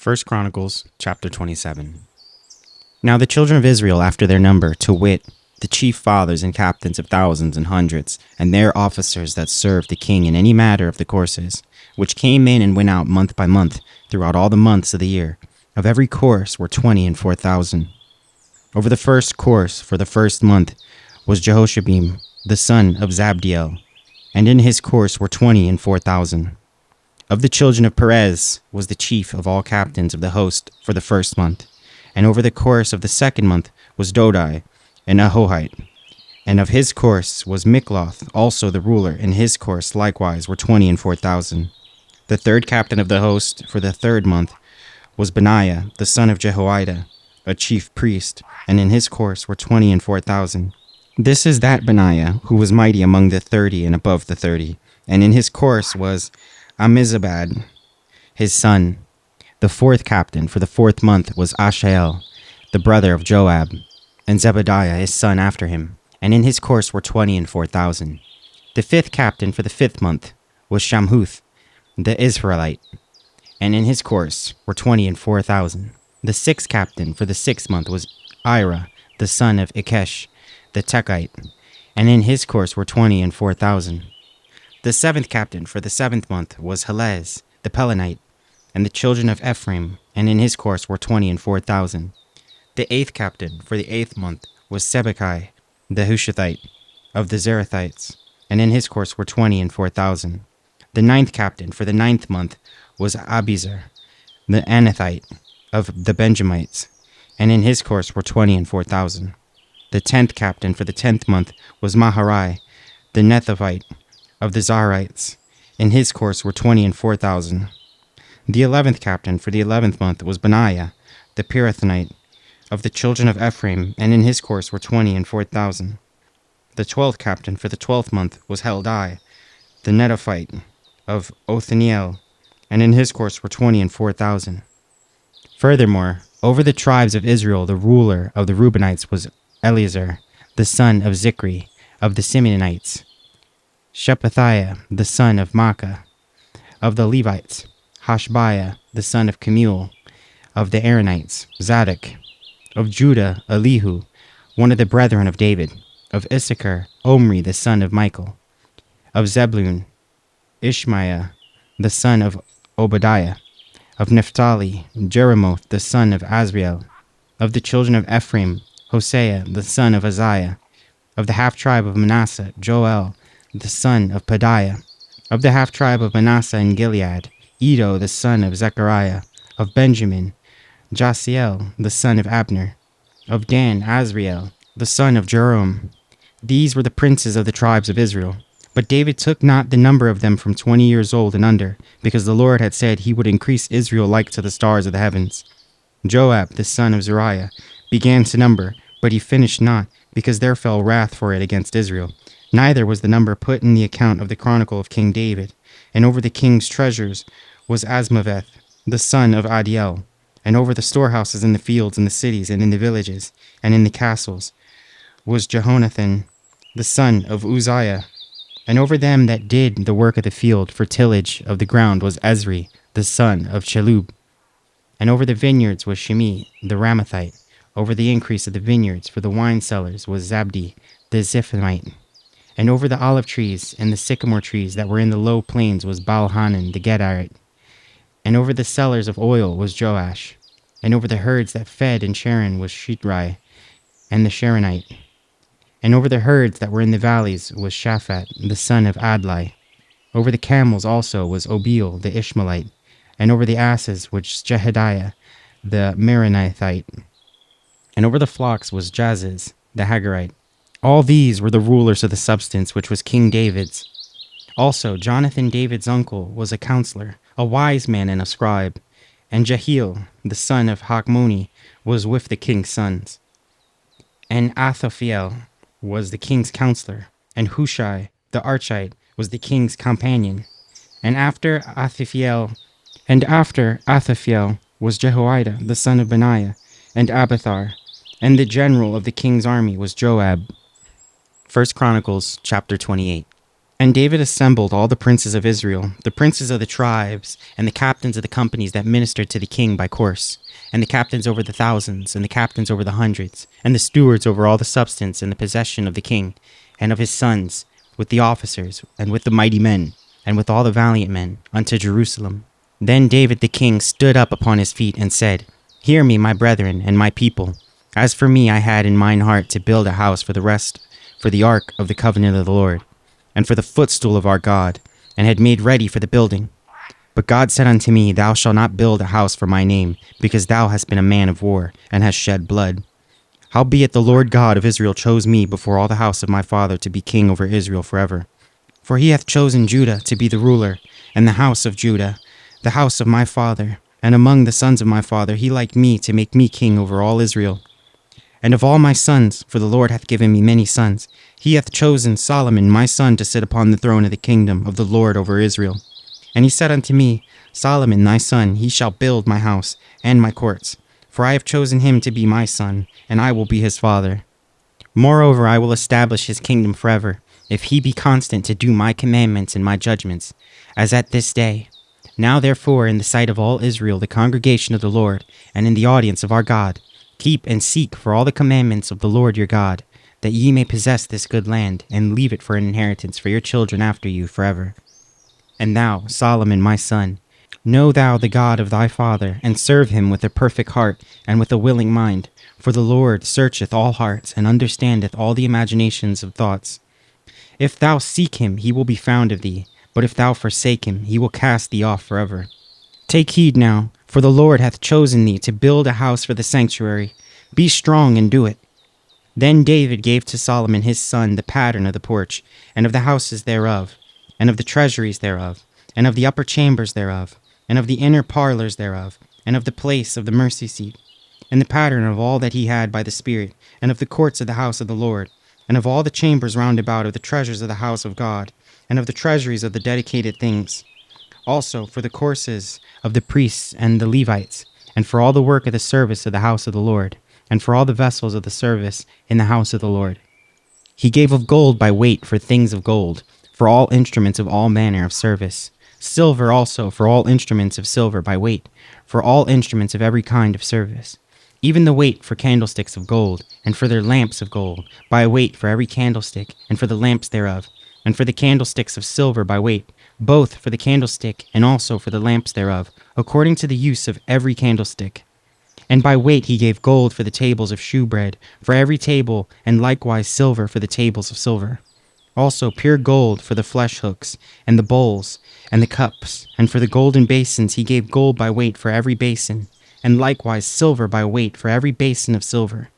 1 Chronicles chapter 27. Now the children of Israel after their number, to wit, the chief fathers and captains of thousands and hundreds, and their officers that served the king in any matter of the courses, which came in and went out month by month throughout all the months of the year, of every course were 20 and 4,000. Over the first course for the first month was Jehoshabim, the son of Zabdiel, and in his course were 20 and 4,000. Of the children of Perez was the chief of all captains of the host for the first month, and over the course of the second month was Dodai, an Ahohite, and of his course was Mikloth, also the ruler, and his course likewise were 20 and 4,000. The third captain of the host for the third month was Benaiah, the son of Jehoiada, a chief priest, and in his course were 20 and 4,000. This is that Benaiah who was mighty among the 30 and above the 30, and in his course was Ammizabad, his son. The fourth captain for the fourth month was Ashael, the brother of Joab, and Zebadiah his son after him, and in his course were 20 and 4,000. The fifth captain for the fifth month was Shamhuth, the Israelite, and in his course were 20 and 4,000. The sixth captain for the sixth month was Ira, the son of Ikesh, the Techite, and in his course were 20 and 4,000. The seventh captain for the seventh month was Helez, the Pelonite, and the children of Ephraim, and in his course were 20 and 4,000. The eighth captain for the eighth month was Sibbecai, the Hushathite, of the Zerethites, and in his course were 20 and 4,000. The ninth captain for the ninth month was Abiezer, the Anathite, of the Benjamites, and in his course were 20 and 4,000. The 10th captain for the 10th month was Maharai, the Nethavite, of the Zaharites. In his course were 20 and 4,000. The 11th captain for the 11th month was Benaiah, the Pirathonite, of the children of Ephraim, and in his course were 20 and 4,000. The 12th captain for the 12th month was Heldai, the Netophite, of Othniel, and in his course were 20 and 4,000. Furthermore, over the tribes of Israel the ruler of the Reubenites was Eleazar, the son of Zikri, of the Simeonites, Shephatiah, the son of Maacah, of the Levites, Hashbiah, the son of Kemuel, of the Aaronites, Zadok, of Judah, Elihu, one of the brethren of David, of Issachar, Omri, the son of Michael, of Zebulun, Ishmaiah, the son of Obadiah, of Naphtali, Jeremoth, the son of Azriel, of the children of Ephraim, Hosea, the son of Uzziah, of the half-tribe of Manasseh, Joel, the son of Pedaiah, of the half-tribe of Manasseh in Gilead, Edo, the son of Zechariah, of Benjamin, Jasiel, the son of Abner, of Dan, Azriel, the son of Jeroham. These were the princes of the tribes of Israel. But David took not the number of them from 20 years old and under, because the Lord had said he would increase Israel like to the stars of the heavens. Joab, the son of Zeruiah, began to number, but he finished not, because there fell wrath for it against Israel. Neither was the number put in the account of the chronicle of King David. And over the king's treasures was Asmaveth, the son of Adiel, and over the storehouses in the fields and the cities and in the villages and in the castles was Jehonathan, the son of Uzziah. And over them that did the work of the field for tillage of the ground was Ezri, the son of Chelub. And over the vineyards was Shimi, the Ramathite. Over the increase of the vineyards for the wine cellars was Zabdi, the Ziphonite. And over the olive trees and the sycamore trees that were in the low plains was Baal-Hanan the Gederite. And over the cellars of oil was Joash. And over the herds that fed in Sharon was Shitrai, and the Sharonite. And over the herds that were in the valleys was Shaphat, the son of Adlai. Over the camels also was Obil, the Ishmaelite. And over the asses was Jehediah, the Meronothite. And over the flocks was Jaziz, the Hagarite. All these were the rulers of the substance which was King David's. Also Jonathan David's uncle was a counselor, a wise man and a scribe. And Jehiel, the son of Hachmoni, was with the king's sons. And Ahithophel was the king's counselor. And Hushai, the Archite, was the king's companion. And after Ahithophel was Jehoiada, the son of Benaiah, and Abiathar. And the general of the king's army was Joab. 1 Chronicles chapter 28. And David assembled all the princes of Israel, the princes of the tribes, and the captains of the companies that ministered to the king by course, and the captains over the thousands, and the captains over the hundreds, and the stewards over all the substance and the possession of the king, and of his sons, with the officers, and with the mighty men, and with all the valiant men, unto Jerusalem. Then David the king stood up upon his feet, and said, Hear me, my brethren, and my people. As for me, I had in mine heart to build a house for the ark of the covenant of the Lord, and for the footstool of our God, and had made ready for the building. But God said unto me, Thou shalt not build a house for my name, because thou hast been a man of war, and hast shed blood. Howbeit the Lord God of Israel chose me before all the house of my father to be king over Israel forever. For he hath chosen Judah to be the ruler, and the house of Judah, the house of my father, and among the sons of my father he liked me to make me king over all Israel. And of all my sons, for the Lord hath given me many sons, he hath chosen Solomon my son to sit upon the throne of the kingdom of the Lord over Israel. And he said unto me, Solomon thy son, he shall build my house and my courts, for I have chosen him to be my son, and I will be his father. Moreover, I will establish his kingdom forever, if he be constant to do my commandments and my judgments, as at this day. Now therefore, in the sight of all Israel, the congregation of the Lord, and in the audience of our God, keep and seek for all the commandments of the Lord your God, that ye may possess this good land, and leave it for an inheritance for your children after you forever. And thou, Solomon my son, know thou the God of thy father, and serve him with a perfect heart, and with a willing mind. For the Lord searcheth all hearts, and understandeth all the imaginations of thoughts. If thou seek him, he will be found of thee, but if thou forsake him, he will cast thee off forever. Take heed now, for the Lord hath chosen thee to build a house for the sanctuary. Be strong and do it. Then David gave to Solomon his son the pattern of the porch, and of the houses thereof, and of the treasuries thereof, and of the upper chambers thereof, and of the inner parlors thereof, and of the place of the mercy seat, and the pattern of all that he had by the Spirit, and of the courts of the house of the Lord, and of all the chambers round about of the treasures of the house of God, and of the treasuries of the dedicated things. Also for the courses of the priests and the Levites, and for all the work of the service of the house of the Lord, and for all the vessels of the service in the house of the Lord. He gave of gold by weight for things of gold, for all instruments of all manner of service. Silver also for all instruments of silver by weight, for all instruments of every kind of service. Even the weight for candlesticks of gold, and for their lamps of gold, by weight for every candlestick, and for the lamps thereof, and for the candlesticks of silver by weight, both for the candlestick and also for the lamps thereof, according to the use of every candlestick. And by weight he gave gold for the tables of shewbread, for every table, and likewise silver for the tables of silver. Also pure gold for the flesh hooks, and the bowls, and the cups, and for the golden basins he gave gold by weight for every basin, and likewise silver by weight for every basin of silver.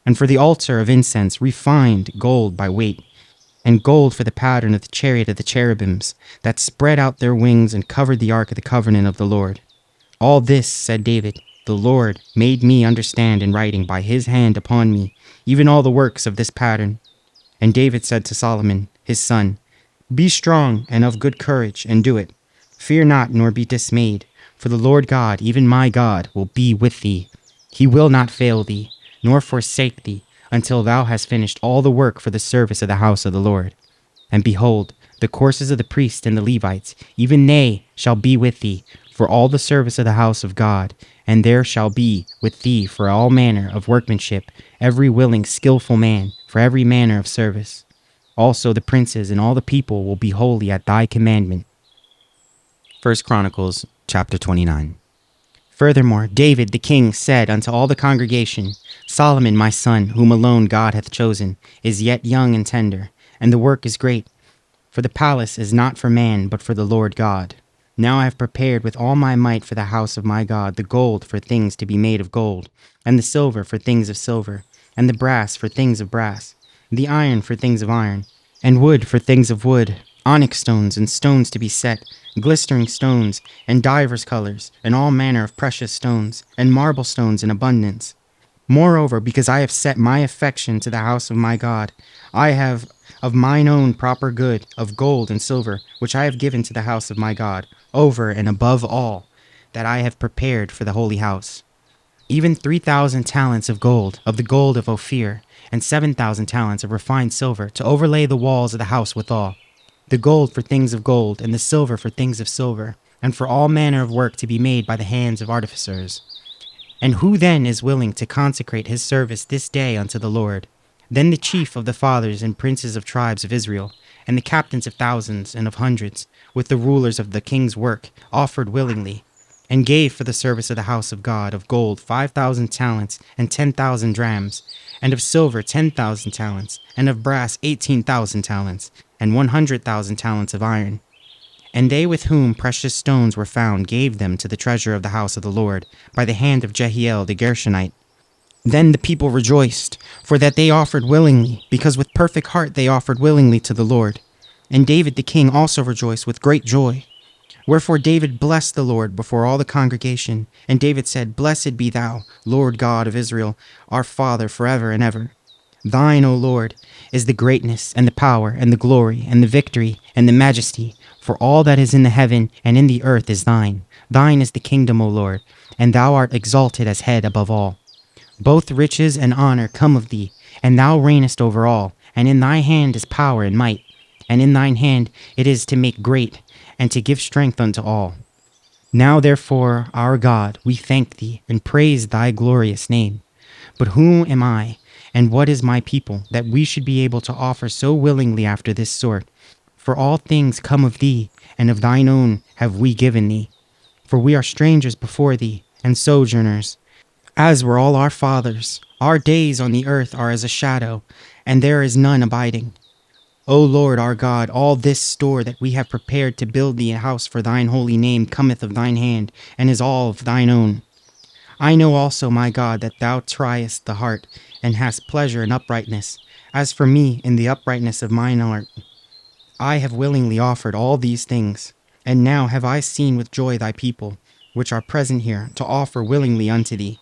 And for the altar of incense refined gold by weight, and gold for the pattern of the chariot of the cherubims, that spread out their wings and covered the ark of the covenant of the Lord. All this, said David, the Lord made me understand in writing by his hand upon me, even all the works of this pattern. And David said to Solomon, his son, Be strong and of good courage, and do it. Fear not, nor be dismayed, for the Lord God, even my God, will be with thee. He will not fail thee, nor forsake thee, until thou hast finished all the work for the service of the house of the Lord. And behold, the courses of the priests and the Levites, even they shall be with thee, for all the service of the house of God, and there shall be with thee for all manner of workmanship, every willing skillful man, for every manner of service. Also the princes and all the people will be holy at thy commandment. 1 Chronicles chapter 29. Furthermore, David the king said unto all the congregation, Solomon my son, whom alone God hath chosen, is yet young and tender, and the work is great. For the palace is not for man, but for the Lord God. Now I have prepared with all my might for the house of my God the gold for things to be made of gold, and the silver for things of silver, and the brass for things of brass, the iron for things of iron, and wood for things of wood, onyx stones and stones to be set, glistering stones, and divers colors, and all manner of precious stones, and marble stones in abundance. Moreover, because I have set my affection to the house of my God, I have of mine own proper good, of gold and silver, which I have given to the house of my God, over and above all that I have prepared for the holy house. Even 3,000 talents of gold, of the gold of Ophir, and 7,000 talents of refined silver, to overlay the walls of the house withal. the gold for things of gold, and the silver for things of silver, and for all manner of work to be made by the hands of artificers. And who then is willing to consecrate his service this day unto the Lord? Then the chief of the fathers and princes of tribes of Israel, and the captains of thousands and of hundreds, with the rulers of the king's work, offered willingly, and gave for the service of the house of God of gold 5,000 talents and 10,000 drams, and of silver 10,000 talents, and of brass 18,000 talents, and 100,000 talents of iron. And they with whom precious stones were found gave them to the treasure of the house of the Lord, by the hand of Jehiel the Gershonite. Then the people rejoiced, for that they offered willingly, because with perfect heart they offered willingly to the Lord. And David the king also rejoiced with great joy. Wherefore David blessed the Lord before all the congregation. And David said, Blessed be thou, Lord God of Israel, our Father forever and ever. Thine, O Lord, is the greatness, and the power, and the glory, and the victory, and the majesty, for all that is in the heaven and in the earth is thine. Thine is the kingdom, O Lord, and thou art exalted as head above all. Both riches and honor come of thee, and thou reignest over all, and in thy hand is power and might, and in thine hand it is to make great, and to give strength unto all. Now therefore, our God, we thank thee, and praise thy glorious name. But who am I, and what is my people, that we should be able to offer so willingly after this sort? For all things come of thee, and of thine own have we given thee. For we are strangers before thee, and sojourners, as were all our fathers. Our days on the earth are as a shadow, and there is none abiding. O Lord our God, all this store that we have prepared to build thee a house for thine holy name cometh of thine hand, and is all of thine own. I know also, my God, that thou triest the heart, and hast pleasure in uprightness. As for me, in the uprightness of mine heart, I have willingly offered all these things. And now have I seen with joy thy people, which are present here, to offer willingly unto thee.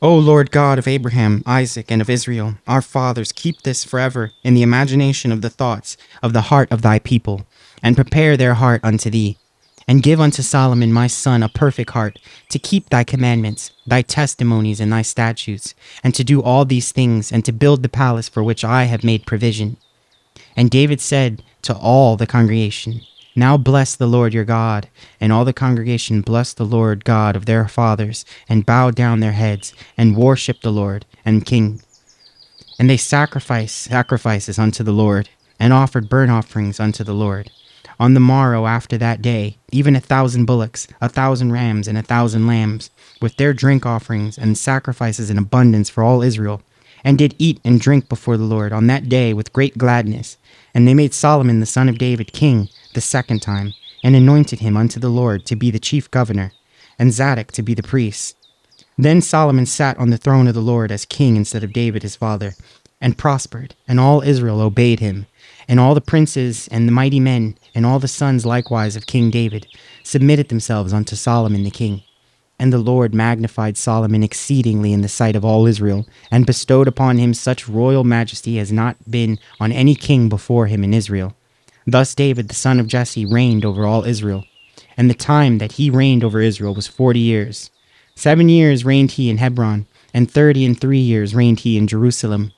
O Lord God of Abraham, Isaac, and of Israel, our fathers, keep this forever in the imagination of the thoughts of the heart of thy people, and prepare their heart unto thee. And give unto Solomon my son a perfect heart, to keep thy commandments, thy testimonies, and thy statutes, and to do all these things, and to build the palace for which I have made provision. And David said to all the congregation, Now bless the Lord your God. And all the congregation blessed the Lord God of their fathers, and bowed down their heads, and worshipped the Lord and King. And they sacrificed sacrifices unto the Lord, and offered burnt offerings unto the Lord. On the morrow after that day, even 1,000 bullocks, 1,000 rams, and 1,000 lambs, with their drink offerings and sacrifices in abundance for all Israel, and did eat and drink before the Lord on that day with great gladness. And they made Solomon the son of David king the second time, and anointed him unto the Lord to be the chief governor, and Zadok to be the priest. Then Solomon sat on the throne of the Lord as king instead of David his father, and prospered, and all Israel obeyed him. And all the princes and the mighty men, and all the sons likewise of King David, submitted themselves unto Solomon the king. And the Lord magnified Solomon exceedingly in the sight of all Israel, and bestowed upon him such royal majesty as not been on any king before him in Israel. Thus David the son of Jesse reigned over all Israel. And the time that he reigned over Israel was 40 years. 7 years reigned he in Hebron, and 33 years reigned he in Jerusalem.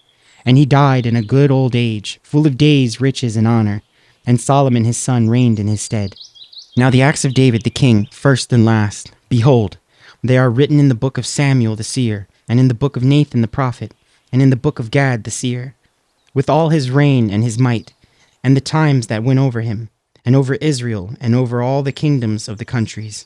And he died in a good old age, full of days, riches, and honor. And Solomon his son reigned in his stead. Now the acts of David the king, first and last, behold, they are written in the book of Samuel the seer, and in the book of Nathan the prophet, and in the book of Gad the seer, with all his reign and his might, and the times that went over him, and over Israel, and over all the kingdoms of the countries.